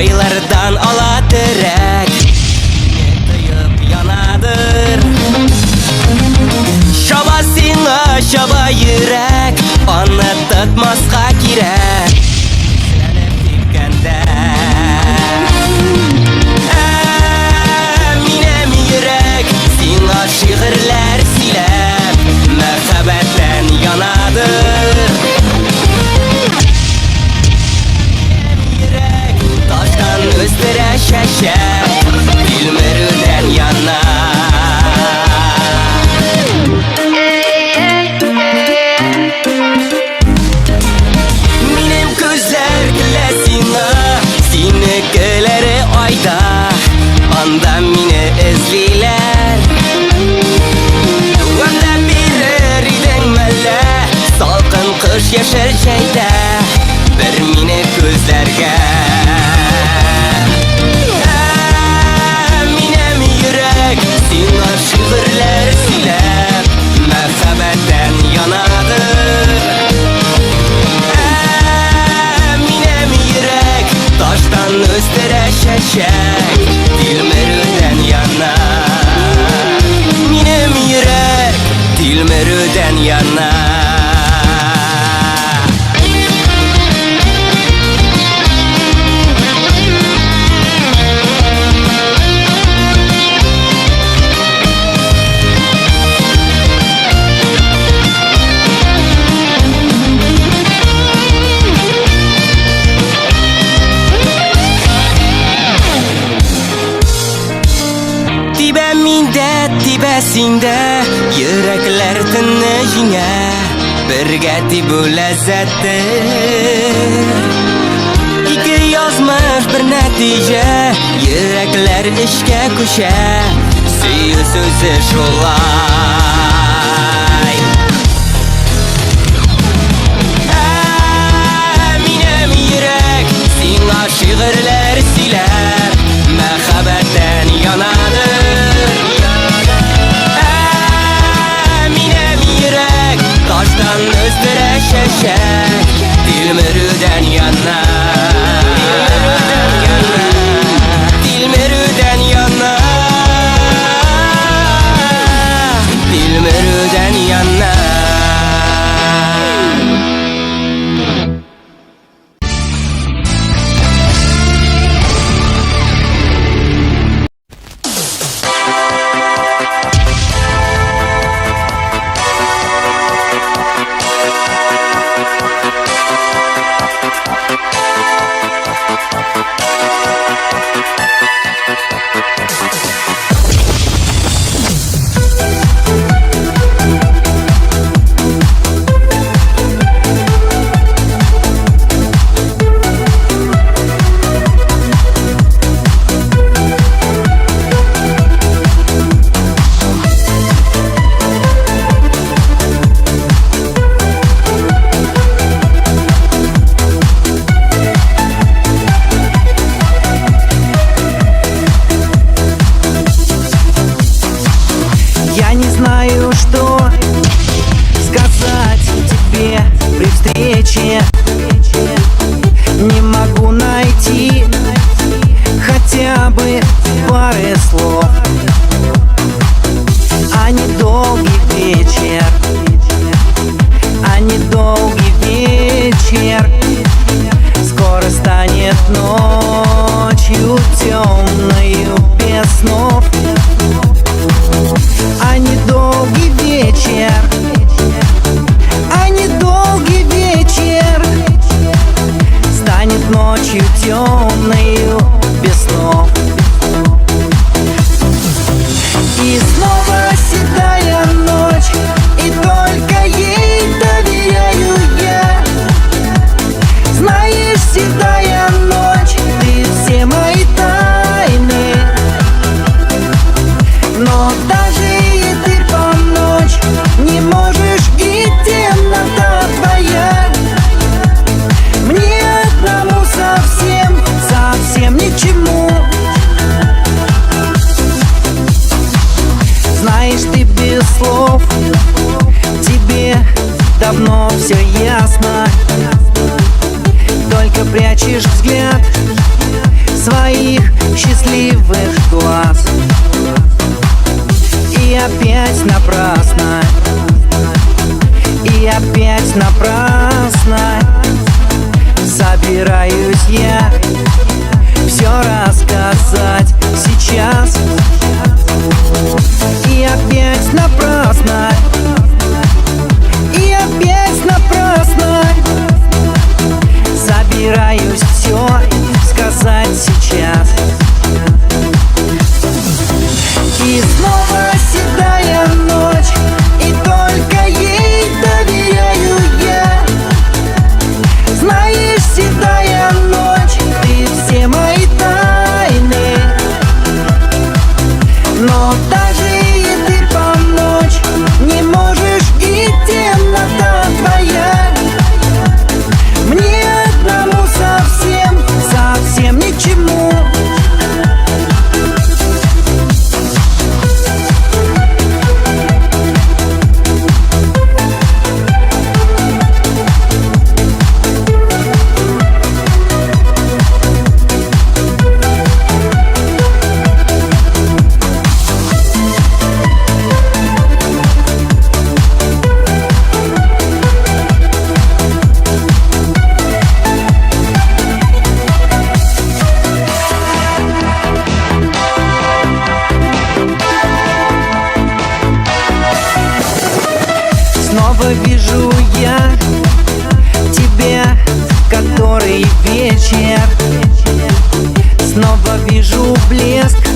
aylardan alaterek Yetayıp yanadır Şaba sina şaba yürek Onu tutmasqa kirek Silenip tepkende Minem yürek Sina şiirler silep Merhabetten yanadır Yürek taştan üstüre şeşer Dilmerüden yana Minem gözler gülesina Seni göleri ayda Anda mine ezliler Duvanda birer idengmelle Salkın kış yaşar şeyde Bir mine gözlerge Minem yürek Sinar şiirler silep Merhabetten yanadır Minem yürek Taştan üstüre şeşek Dilmerüden yana Minem yürek Dilmerüden yana Tibesinde yürekler tınıcına Birge tibu lezzeti İki yazmış bir netice Yürekler işke kuşa Suyu sözü şolay Minem yürek Sina şiirler siler Merhabetten yanadır Taştan üstüre şeşek Dilmerüden yana Dilmerüden yana Dilmerüden yana Не могу найти хотя бы пары слов. А недолгий вечер, а недолгий вечер скоро станет ночью темною без снов. А недолгий вечер, а недолгий вечер станет ночью темною без снов. И снова седая ночь, и только ей доверяю я. Знаешь, седая ночь, ты все мои тайны. Но даже и ты по ночь не можешь, и темнота твоя мне одному совсем, совсем ни к чему. Знаешь, ты без слов, тебе давно все ясно. Только прячешь взгляд, своих счастливых глаз. И опять напрасно, и опять напрасно собираюсь я все рассказать сейчас. И опять напрасно, и опять напрасно собираюсь все сказать сейчас. И снова седая ночь, и только ей доверяю я. Знаешь, седая ночь, ты все мои тайны. Но даже и ты помочь не можешь, и темнота твоя мне одному совсем, совсем ни к чему. Снова вижу я тебя, который вечер. Снова вижу блеск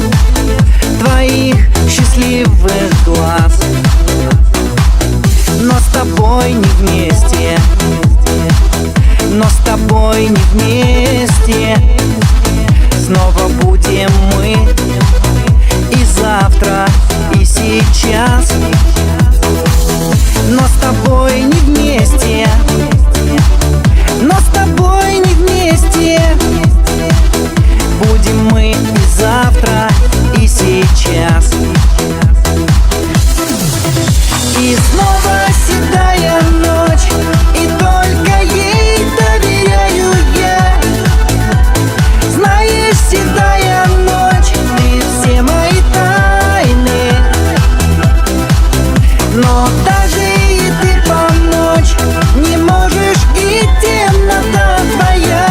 твоих счастливых глаз. Но с тобой не вместе, но с тобой не вместе. Снова будем мы и завтра, и сейчас. Но с тобой не вместе, но с тобой не вместе. Будем мы и завтра, и сейчас. И снова седая ночь, и только ей доверяю я. Знаешь, седая ночь, ты все мои тайны. Но даже и ты помочь не можешь, и темнота твоя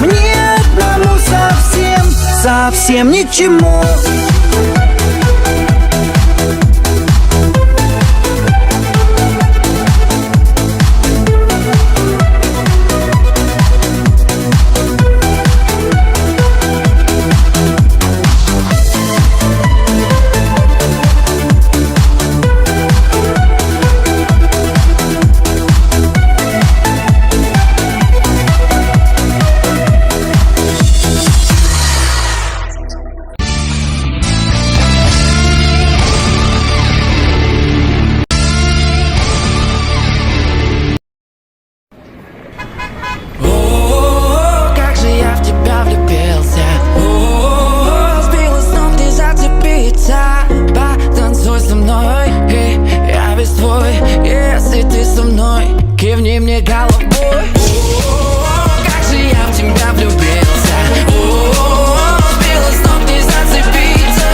мне одному совсем, совсем ни к чему. Если ты со мной, кивни мне головой. Как же я в тебя влюбился. Сбила с ног, не зацепиться.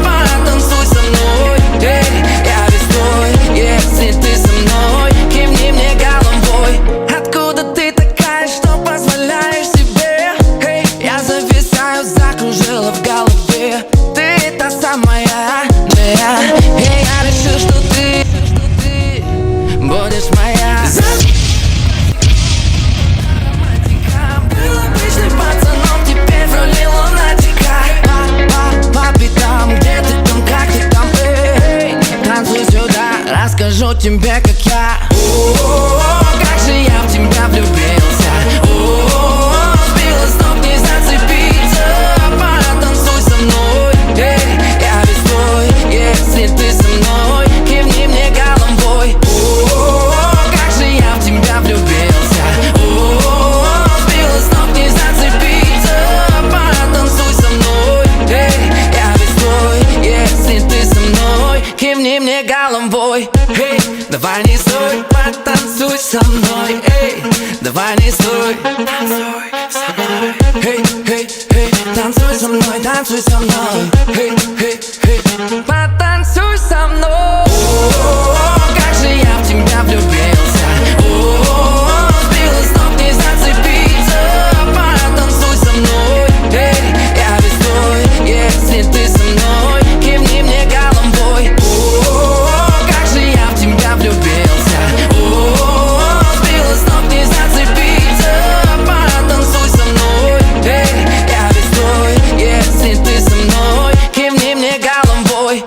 Потанцуй со мной, я весь твой. Если ты со мной, кивни мне головой. Откуда ты такая, что позволяешь себе? Я зависаю, закружила в голове. Ты та самая, я решил, что ты будешь моя. Был обычным пацаном, теперь в роли лунатика. По пятам, где ты там, как ты там, танцуй сюда, расскажу тебе, как я. Как же я в тебя влюбился. Сбила с ног, не зацепиться. Потанцуй со мной, я весь твой. Если ты со мной, кивни мне головой. Как же я в тебя влюбился. Сбила с ног, не зацепиться. Потанцуй со мной, я весь твой. Если ты со мной, кивни мне головой. Давай не стой, потанцуй со мной. Давай не стой, танцуй. Эй, эй, эй, танцуй со мной, танцуй со мной. Эй, эй, эй, потанцуй со мной. О, как же я в тебя влюбился. О, сбила с ног, не зацепиться. Потанцуй со мной. Эй, я весь твой, если ты со мной. Кивни мне головой. О, как же я в тебя влюбился. О, сбила с ног, не зацепиться. Потанцуй со мной. Эй, я весь твой, если ты со мной. Кивни мне головой.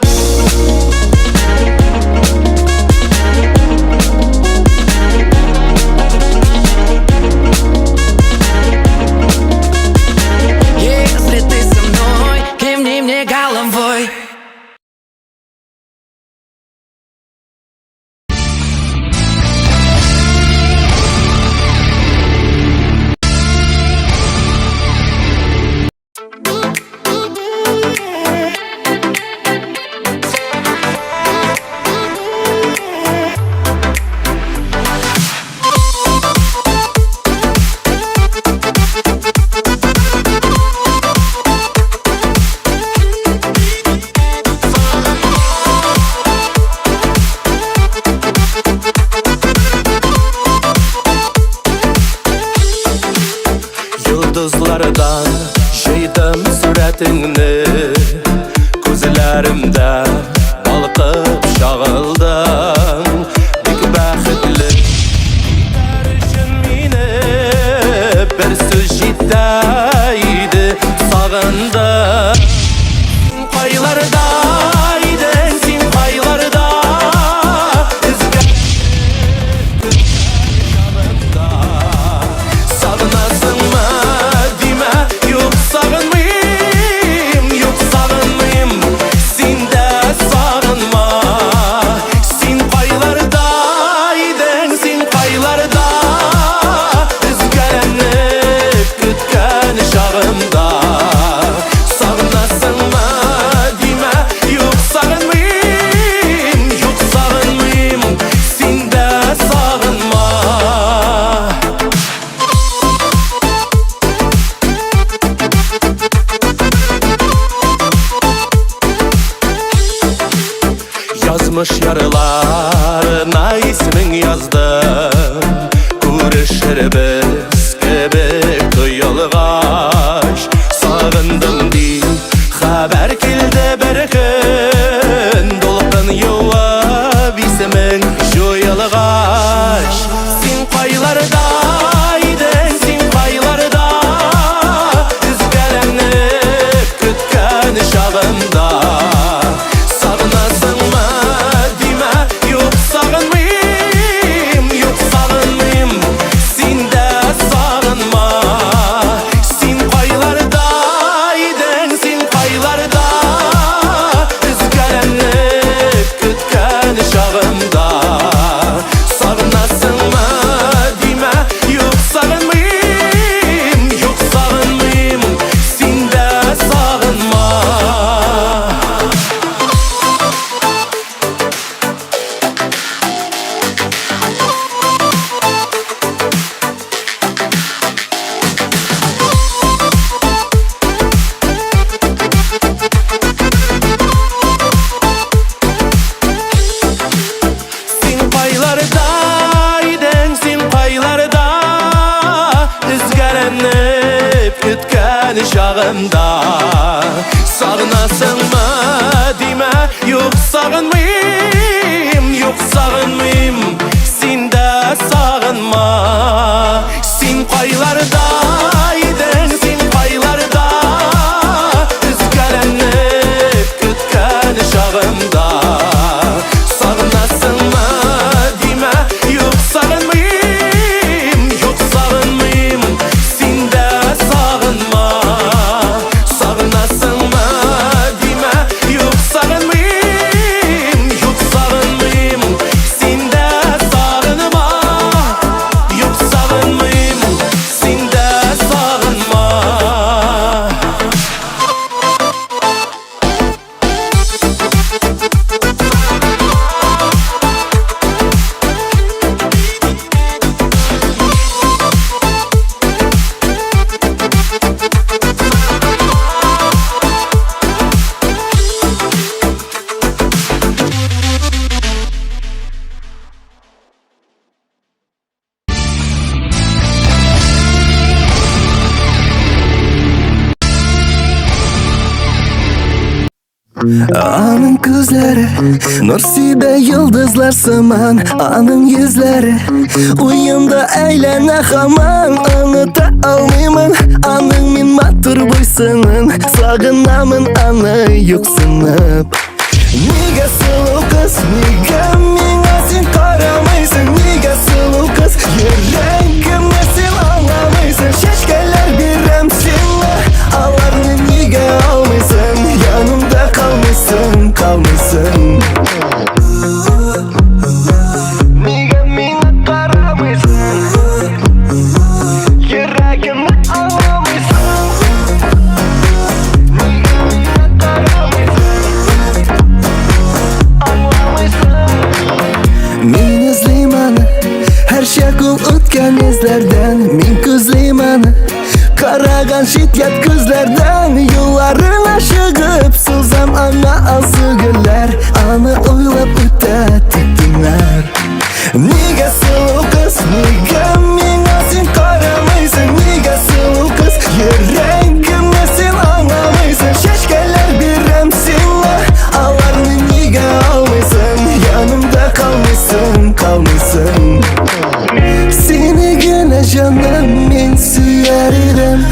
Если ты со мной, кивни мне головой. Yıldızlardan jeydim suratını, gözlerimde balkıp şağıldım. Dik baxtli için meni bir söz jitaydi, sağındım. Qaylardaydın sen qaylarda, sağınasınmı deme, yok sağınmayım, yok sağınmayım, sen de sağınma. Sen qaylardaydın, sen qaylarda, üzgəlenip kütken şağımda. Sağınasınmı deme, yok sağınmayım, yok sağınmayım, sen de sağınma. Yazmış yarılarına ismin yazdım. Görüşürüz gibi kıyılgaş. Sağındım deyip haber keldi bir gün. Dolqın yuvab ismin joyılgaş. Sen qaylardaydın, sen qaylarda, üzgəlenip kütken şağımda. Sağınasınmı deme, yok sağınmayım, yok sağınmayım, sen de sağınma. Sen qaylardaydın, sen qaylarda, üzgəlenip kütken şağımda. Sağınasınmı deme, yok sağınmayım, yok sağınmayım, sen de sağınma. Sen qaylardaydın, sen qaylarda, üzgəlenip kütken şağımda. Sağınasınmı deme, yok sağınmayım, yok sağınmayım, sen de sağınma. Sen qaylardaydın, sen qaylarda, üzgəlenip kütken şağımda. Sağınasınmı deme, yok sağınmayım, yok sağınmayım, sen de sağınma. Sağınasınmı deme, yok sağınmayım, yok sağınmayım, sen de sağınma. Yok sağınmayım, Аның күзләре нур сибә йолдызлар сыман, аның йөзләре уенда әйләнә һаман. Оныта алмыймын аның мин матур буйсынын, сагынамын аны юксынып. Нигә сылу кыз, нигә миңа син карамыйсың? Нигә сылу кыз, йөрәгемне син аңламыйсың? Чәчкәләр бирәм сиңа, аларны нигә алмыйсың? Янымда калмыйсың, калмыйсың. Нигә миңа карамыйсың? Йөрәгемне аңламыйсың? Нигә миңа карамыйсың? Аңламыйсың? Мин эзлим аны, һәр чак ул үткән эзләрдән. Мин күзлим аны, караган шитләт күзләрдән. Юлларына чыгып сузам аңа алсу гөлләр, аны уйлап үтә тик төннәр. Нигә сылу кыз, нигә миңа син карамыйсың? Нигә сылу кыз, йөрәгемне син аңламыйсың? Чәчкәләр бирәм сиңа, аларны нигә алмыйсың? Янымда калмыйсың, калмыйсың. Сине генә җаным мин сөяр идем,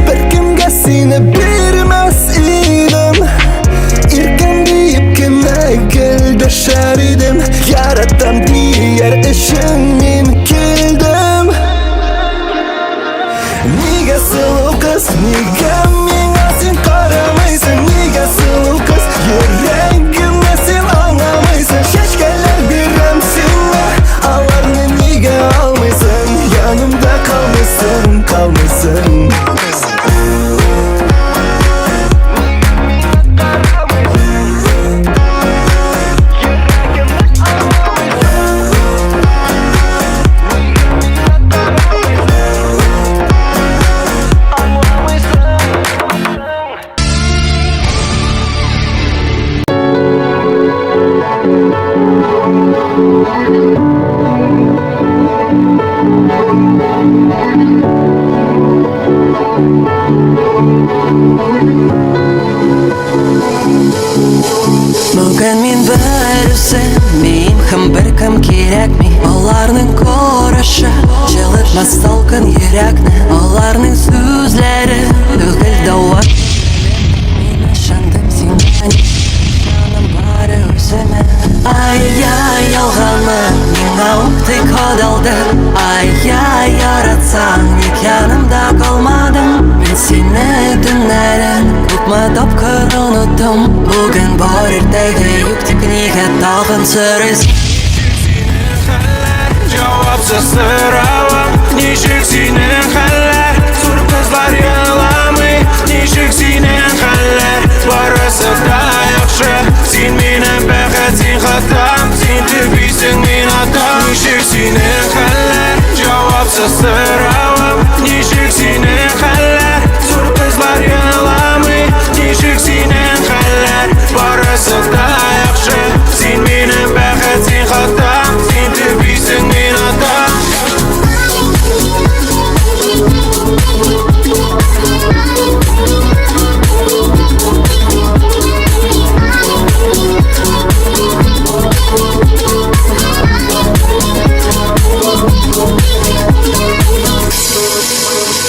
беркемгә сине бирмәс идем. Иркен диеп кемгә гел дәшәр идем, яратам дияр өчен мин килдем. Нигә сылу кыз, нигә миңа син карамыйсың? Нигә сылу кыз, йөрәгемне син аңламыйсың? Чәчкәләр бирәм сиңа, аларны нигә алмыйсың? Янымда калмыйсың, калмыйсың. Бүген мин берүсенмим һәм беркем кирәкми. Аларның карашы җылытмас салкын йөрәкне, аларның сүзләре түгел дава. Мин ышандым сиңа, җаным бары үземә. Ай-яй, ялганмы миңа укты кадалды. Ай-яй, яратсаң ник янымда калмадың? Мин сине төннәрен күпме тапкыр оныттым. Бүген бар иртәгә юк, тик нигә тагын сорыйсың? Җавапсыз соравым, ничек синең хәлләр? Зур кызлар еламый, ничек синең хәлләр? Барысы да яхшы, син минем бәхет, син хатам, син төбисең мин атам. Ничек синең хәлләр? Җавапсыз соравым, ничек синең хәлләр? Зур кызлар еламый, ничек синең хәлләр? Барысы да яхшы, син минем бәхет, син хатам, син төбисең мин атам.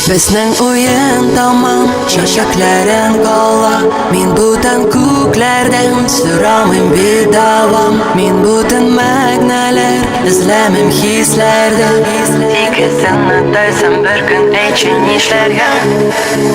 Безнең уен тамам, чәчәкләрен кала. Мин бүтән күкләрдән сорамыйм бит дәвам. Мин бүтән мәгънәләр эзләмим хисләрдә. Икесен атайсам бер көн әйтче нишләргә?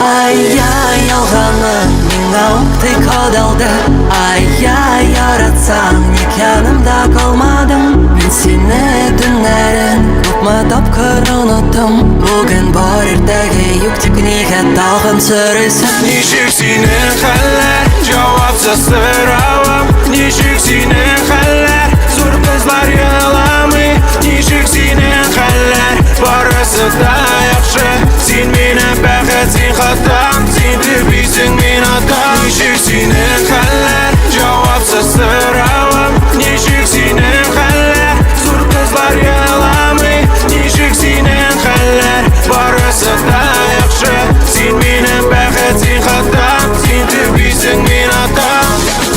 Ай-яй, ялганмы миңа укты кадалды. Ай-яй, яратсаң ник янымда калмадың? Мин сине төннәрен күпме тапкыр оныттым. Бүген бар иртәгә юк, тик нигә тагын сорыйсың? Ничек синең хәлләр? Җавапсыз соравым, ничек синең хәлләр? Зур кызлар еламый, ничек синең хәлләр? Барысы да яхшы, син минем бәхет, син хатам, син төбисең мин атам. Ничек синең хәлләр? Җавапсыз соравым, ничек синең хәлләр? Зур кызлар еламый, ничек синең хәлләр? Барысы да яхшы, син минем бәхет, син хатам, син төбисең мин атам.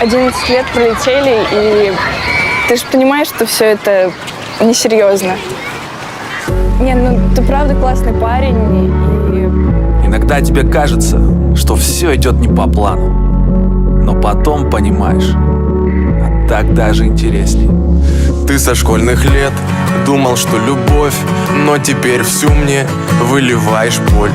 11 лет пролетели, и ты же понимаешь, что все это несерьезно. Не, ну ты правда классный парень, и Иногда тебе кажется, что все идет не по плану, но потом понимаешь, а так даже интересней. Ты со школьных лет думал, что любовь, но теперь всю мне выливаешь боль.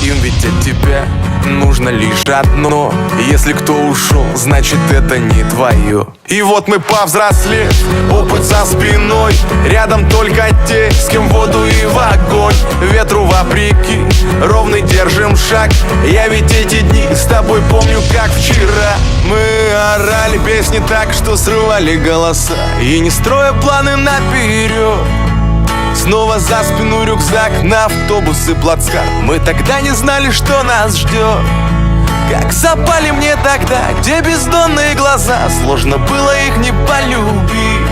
Им ведь от тебя нужно лишь одно. Если кто ушел, значит это не твое. И вот мы повзрослели, опыт за спиной. Рядом только те, с кем в воду и в огонь. Ветру вопреки, ровный держим шаг. Я ведь эти дни с тобой помню как вчера. Мы орали песни так, что срывали голоса, и не строя планы наперед. Снова за спину рюкзак, на автобус и плацкарт. Мы тогда не знали, что нас ждет. Как запали мне тогда, где бездонные глаза. Сложно было их не полюбить.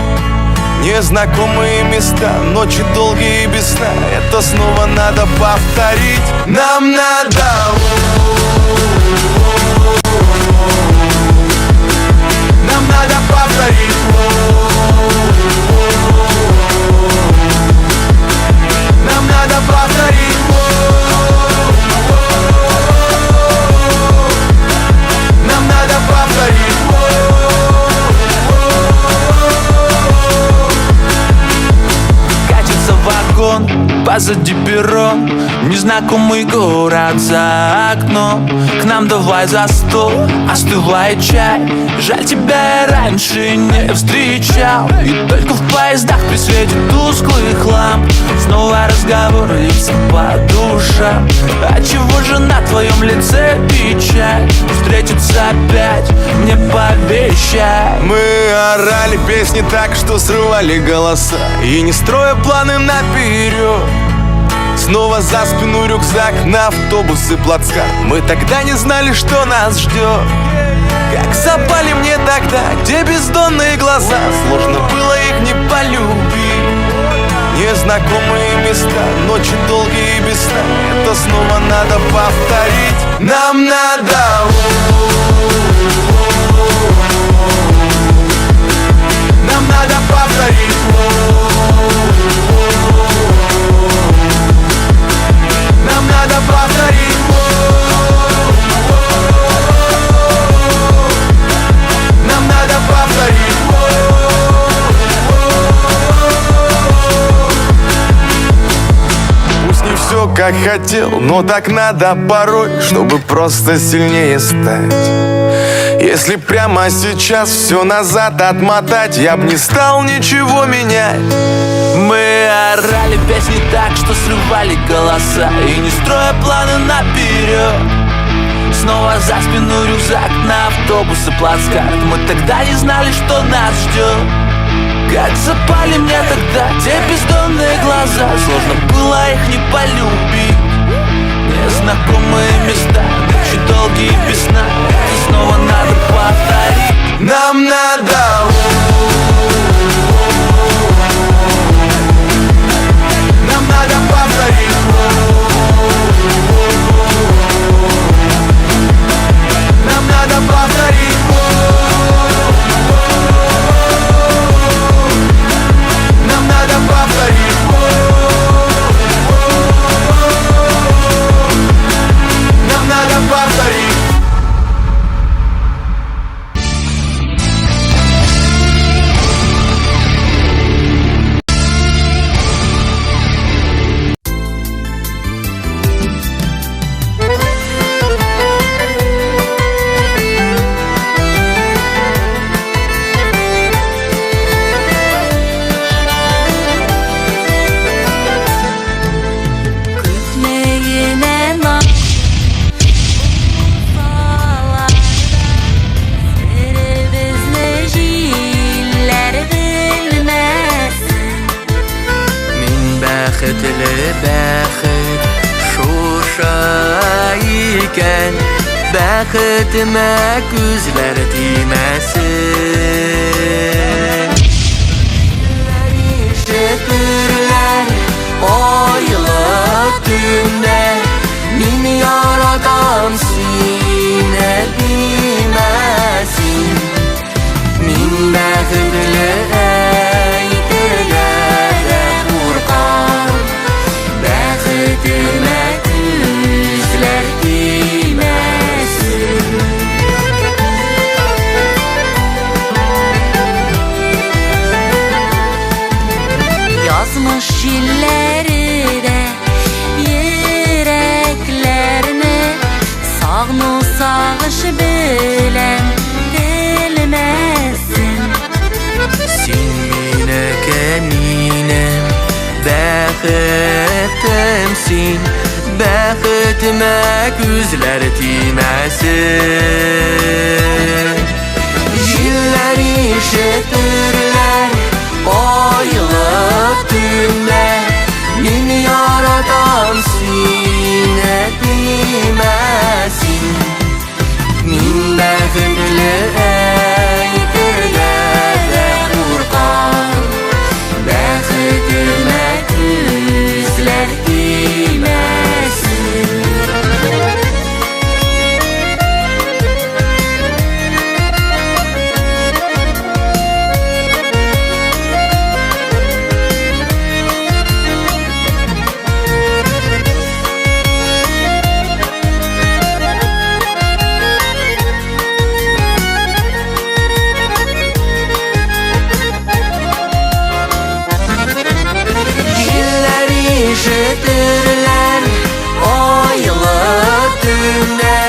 Незнакомые места, ночи долгие и без сна. Это снова надо повторить. Нам надо. Нам надо повторить. Нам надо повторить. Нам надо повторить. Катится вагон, позади перрон, незнакомый город за окном. К нам давай за стол, остывает чай. Жаль, тебя я раньше не встречал. И только в поездах при свете тусклых ламп снова разговор льется по душам. А чего же на твоем лице печаль? Встретиться опять мне пообещай. Мы орали песни так, что срывали голоса, и не строя планы наперед. Снова за спину рюкзак, на автобус и плацкарт. Мы тогда не знали, что нас ждет. Как запали мне тогда, где бездонные глаза. Сложно было их не полюбить. Незнакомые места, ночи долгие и без сна. Это снова надо повторить. Нам надо. Нам надо повторить. Нам надо повторить. Нам надо повторить. Пусть не все как хотел, но так надо порой, чтобы просто сильнее стать. Если прямо сейчас все назад отмотать, я б не стал ничего менять. Мы орали песни так, что срывали голоса, и не строя планы наперед. Снова за спину рюкзак, на автобус и плацкарт. Мы тогда не знали, что нас ждет. Как запали мне тогда те бездонные глаза. Сложно было их не полюбить. Незнакомые места, ночи долгие и без сна. И снова надо повторить. Нам надо. Нам надо повторить. Нам надо повторить. Нам надо повторить. Нам надо повторить. Бәхетле бәхет шуша икән, бәхетемә күзләр тимәсен. tümde min yaradan sine bilmesin. Min bəxtli eytirgədə qurqan, bəxtimə üzlər deməsin. Yazmış şilləri də yüreklerini, sağnu sağış bilən bilməsin. Sen minə kəminəm, bəxtimsin, bəxtimə güzlər deməsin. Jillər işitirlər ayılıb tümdə, min yaradan sinə deməsin. Min bəxtli eytirgədə qurqan, bəxtimə güzlər deməsin. Jillər işitirlər ayılıb tümdə,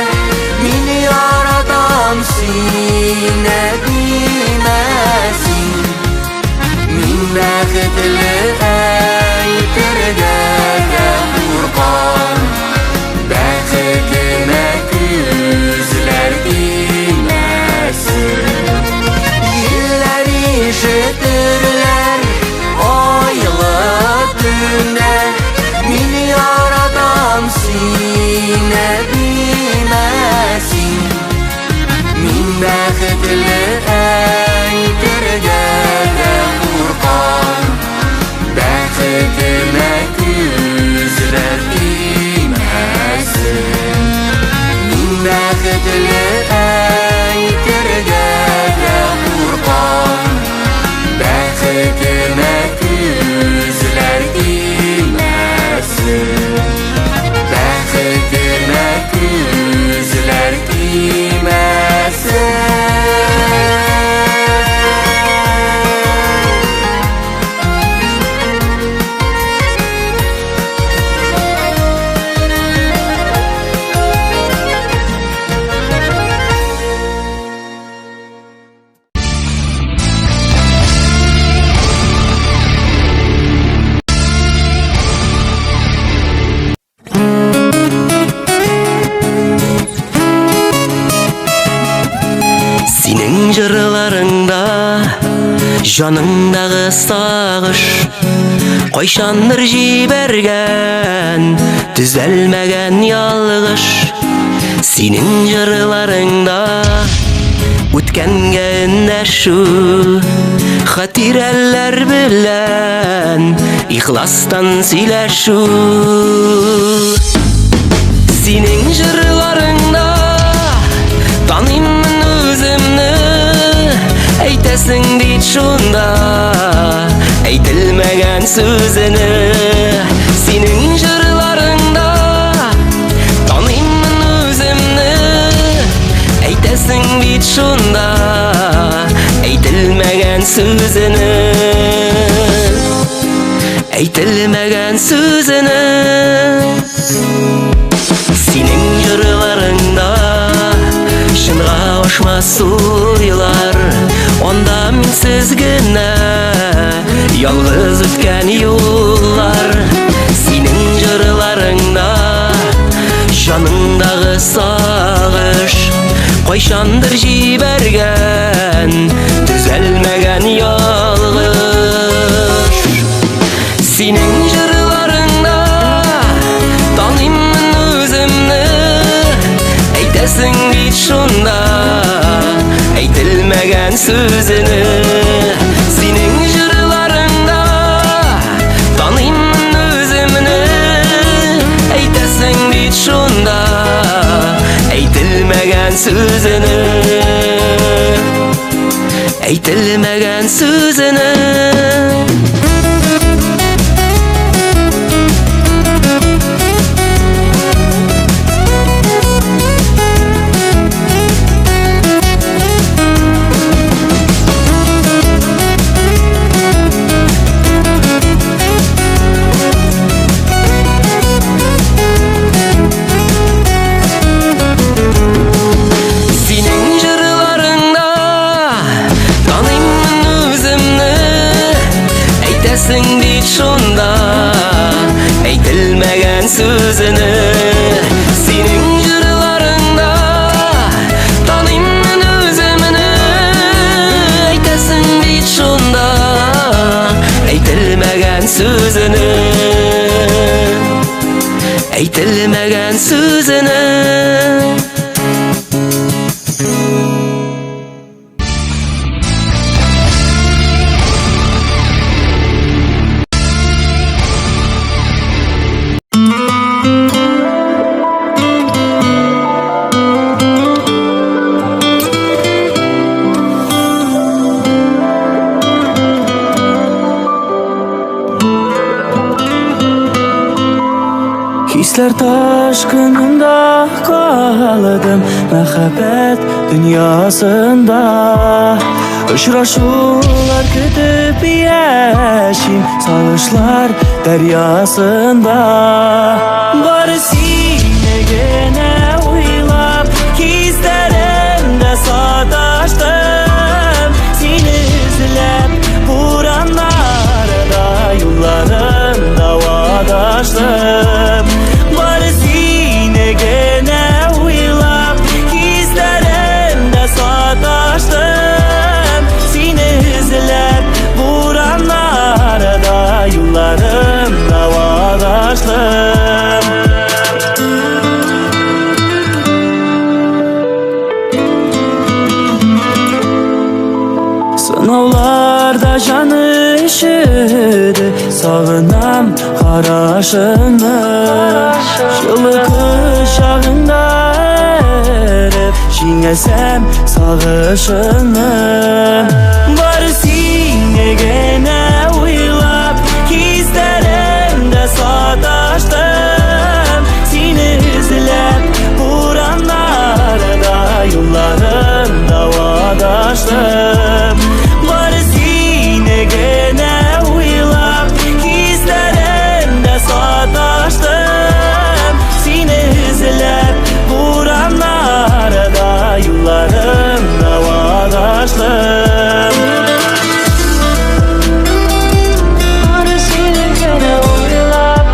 min yaradan sinə deməsin. Min bəxtli eytirgədə qurqan, bəxtimə güzlər deməsin. Jillər işitirlər ayılıb tümdə, min yaradan sinə deməsin. Min bəxtli eytirgədə qurqan, bəxtimə güzlər deməsin. Min bəxtli eytirgədə qurqan, bəxtimə güzlər deməsin. Bəxtimə güzlər deməsin. Senin jırlarında, janınдағы sağış, Қойшанdır жиберген, түзелмеген ялғыш. Senin jırlarında, өткенге үндәшу, хатирәләр белән, ихластан сөйләшү. Senin jırlarında, танимын өзімні, әйтәсің дейт шунда, әйтілмәгән сөзіні. Senin жырларыңда, танимын өзімні, әйтәсің дейт шунда, әйтілмәгән сөзіні. Әйтілмәгән сөзіні. Senin jырларыңда, шынға ашмас уйлар, онда минсіз генә ялгыз үткән юллар. Senin jырларыңда, жаныңдағы сагыш, кайчандыр җибәргән төзәлмәгән ялгыш. Senin jырларыңда, танимын өземне, әйтәсең бит шунда, әйтелмәгән сүзене. Senin jырларыңда, танимын өземне, sözünü, aytilmagan sözünü. Sözünü, senin jırlarında tanıyman özümünü, aytasın bit şunda, aytilmagan sözünü, aytilmagan sözünü. Hisler taşkınında kaldım, mehabbet dünyasında. Uçraşular kütüp yaşayım, sağışlar deryasında. Bari sine gene uylap, hislerimde sataştım. Seni izlep buranlarda, yollarında vadaştım. Bari sine gene uylap, hislerimde sataştım. Seni izlep buranlarda, yollarımda vadaştım. Sınavlarda canı üşüdü, sağınam qarашını. Жылы құшағында erip, жеңесем сағышını. Bari sine gene uylap, hislerimde sataştım. Seni izlep buranlarda, yollarımda vadaştım. Bari sine gene uylap, hislerimde sataştım. Seni izlep buranlarda, yollarımda vadaştım. Bari sine gene uylap,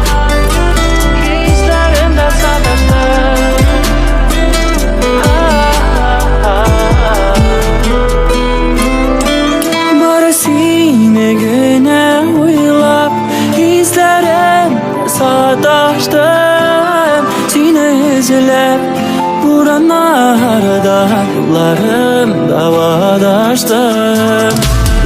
hislerimde sataştım. Bari sine gene uylap, hislerimde sataştım. Seni izlep buranlarda, yollarımda vadaştım.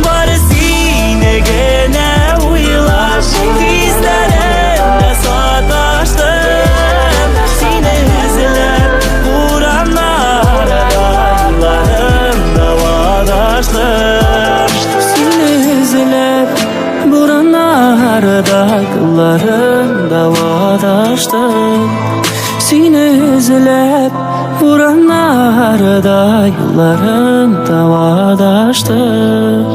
Bari sine gene uylap, hislerimde sataştım. Seni izlep buranlarda, yollarımda vadaştım. Seni izlep buranlarda, yollarımda vadaştım. Seni izlep buranlarda, yollarımda vadaştım.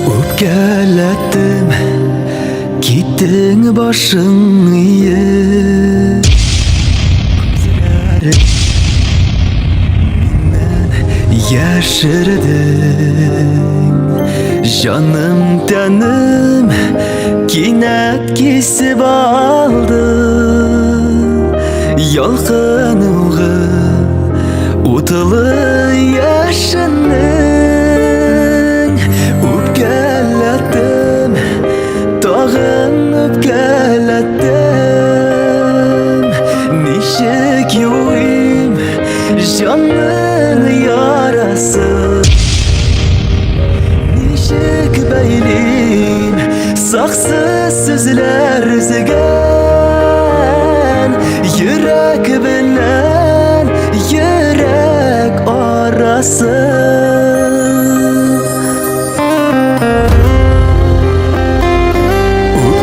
Öpkelettim, gittin başın iyi. Yaşırdın canım tenim, kinet kesip aldı. Yalqınımğı utulu yaşının. Öpkelettim, tağın öpkelettim. Nişik yoyim canın yarası. Nişik beylin saksız sözler zigen, yürek bilen yürek arası.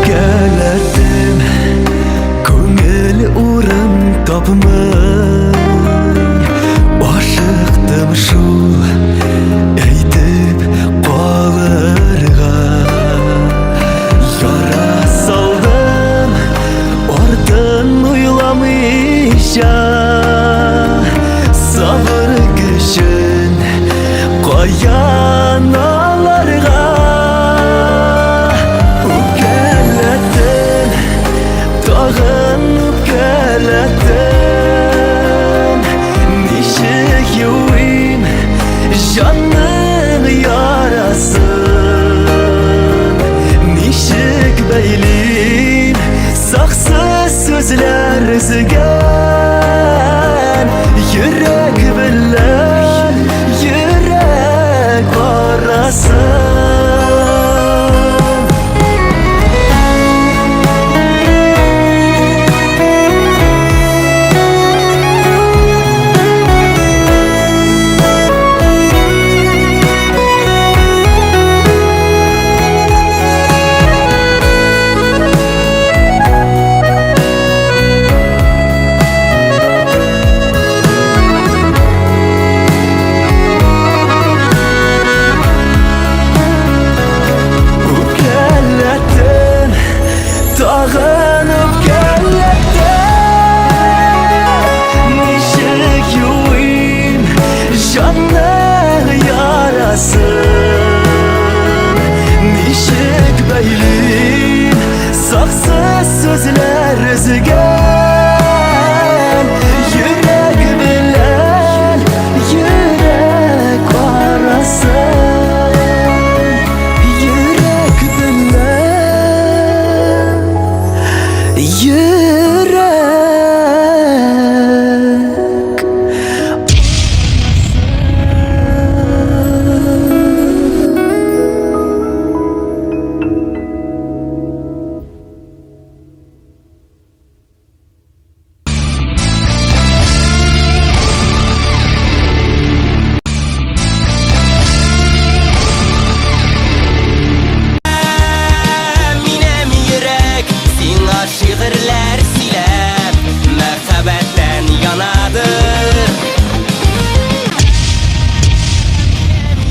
Geledim köngül uğrun tapmay, aşıktım şu eytip qalırga. Yara saldım ardın uylamışa, sabır güçün kayanalarga. Geledim dağınıp geledim, nişik yuvim canın yarası. Nişik beylin saksız sözler zigen, yürek bilen yürek arası. Dağınıp geledim, nişik yuvim canın yarası. Nişik beylin saksız sözler zigen, yürek bilen yürek arası. Yürek bilen yürek. Minem yürek sina şiirler silep, merhabetten yanadır.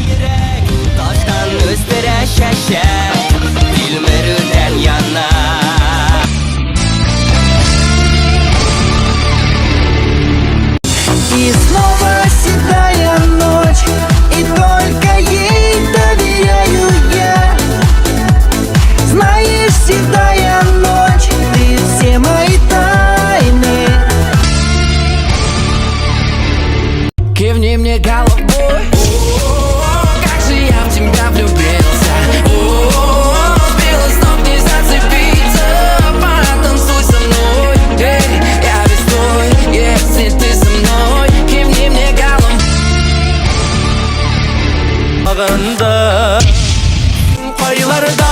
Yürek taştan üstüre şeşer, dilmerden yanar. И снова седая ночь, и только ей доверяю я. Знаешь, седая ночь, ты все мои тайны. Кивни мне головой. Как же я в тебя влюбился. Сбила с ног, не зацепиться. Потанцуй со мной. Эй, я весь твой, если ты со мной. Кивни мне головой. Ağında Kayılarda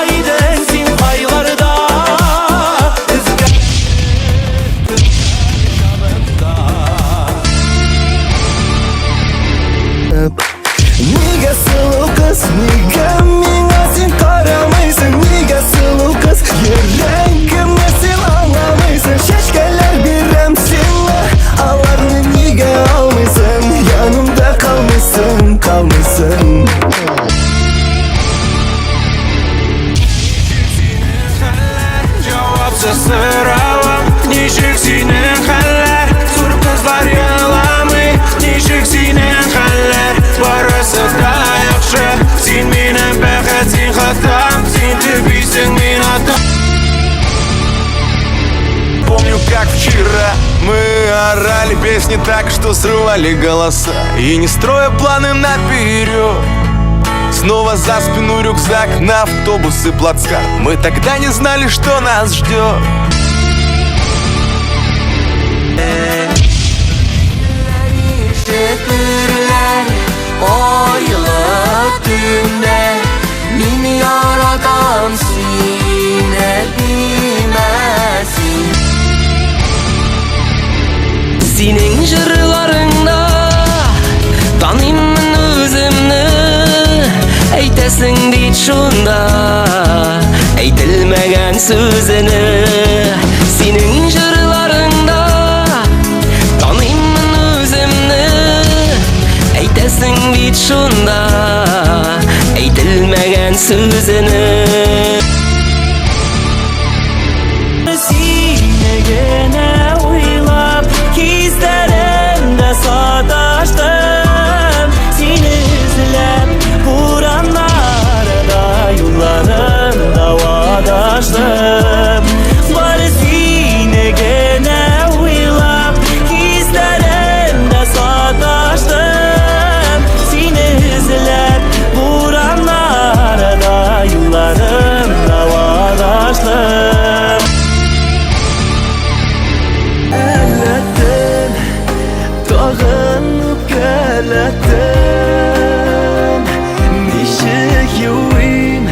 gidensin kayılarda, rüzgar yanımda. Niga sılı kız, niga mina sen karamıysın. Niga sılı kız, yüreğime sen ağlamıysın. Şeşkeler birem senle, ağlarını niga almışsın. Yanımda kalmışsın, kalmışsın. Cevapsız sıralam, nişik senin haller. Zor kızlar yılamı, nişik senin haller. Barısı da yaxşı, sen benim bәхет, sen hatam. Sen tübüysün, men atam. Помню, как вчера мы орали песни так, что срывали голоса. И не строя планы наперед, снова за спину рюкзак на автобус и плацкарт. Мы тогда не знали, что нас ждет. Kim yaratan sine bilmesin. Senin jırlarında tanıyımın özümnü, eytesin deyit şunda eytilmegen sözünü. Senin jırlarında tanıyımın özümnü, eytesin deyit şunda eytilmegen sözünü. Sine gene uylap Kizlerimde sataştım. Seni izlep Kur'anlarda yollarımda vadaştım. Var sine gene uylap Kizlerimde sataştım. Seni izlep Kur'anlarda yollarımda vadaştım. Ellettim, dağınıp gelettim. Nişik yuvim,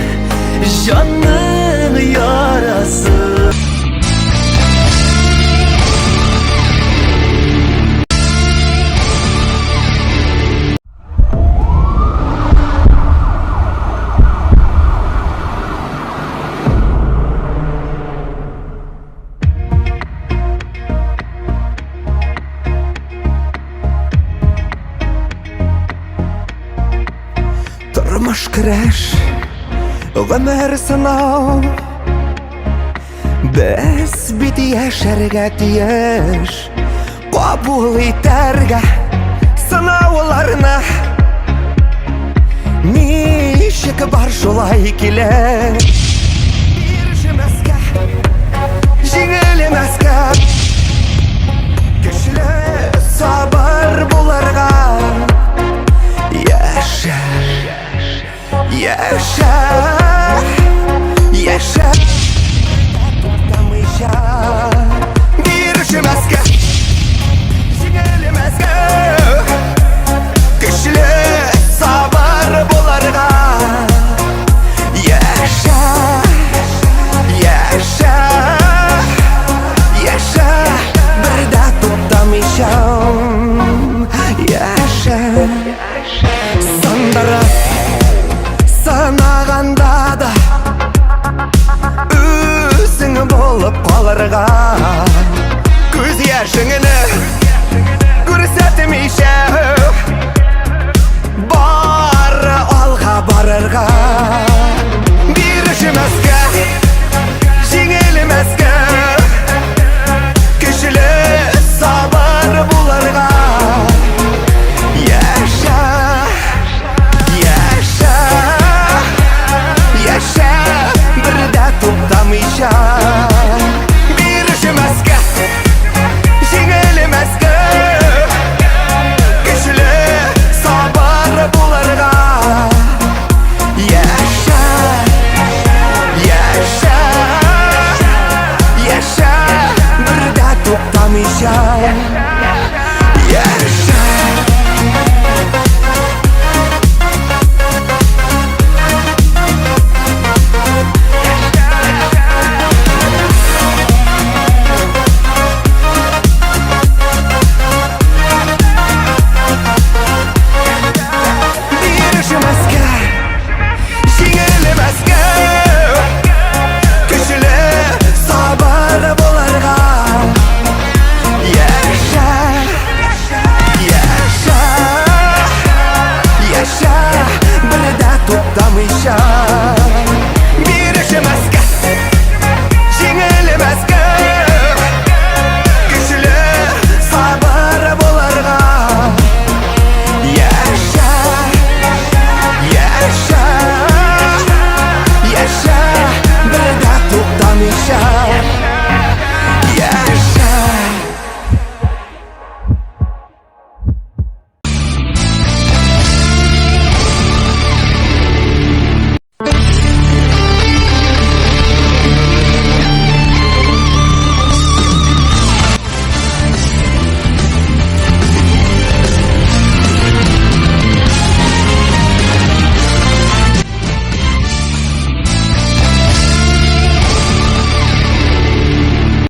canın yarası. Durmuş kreş, ömür sınav. Biz bit yaşarga tiyaş, kabul iterge sınavlarına. Nişik var şolay kile, yürüşemezke, jingilmezke. Güçlü sabır bularga, yaşa. Yaşa, yaşa. Tutkamışa girişemezke, jingilmezke. Güçlü sabır bularga, yaşa, yaşa, yaşa. Bir de tutamışam, yaşa.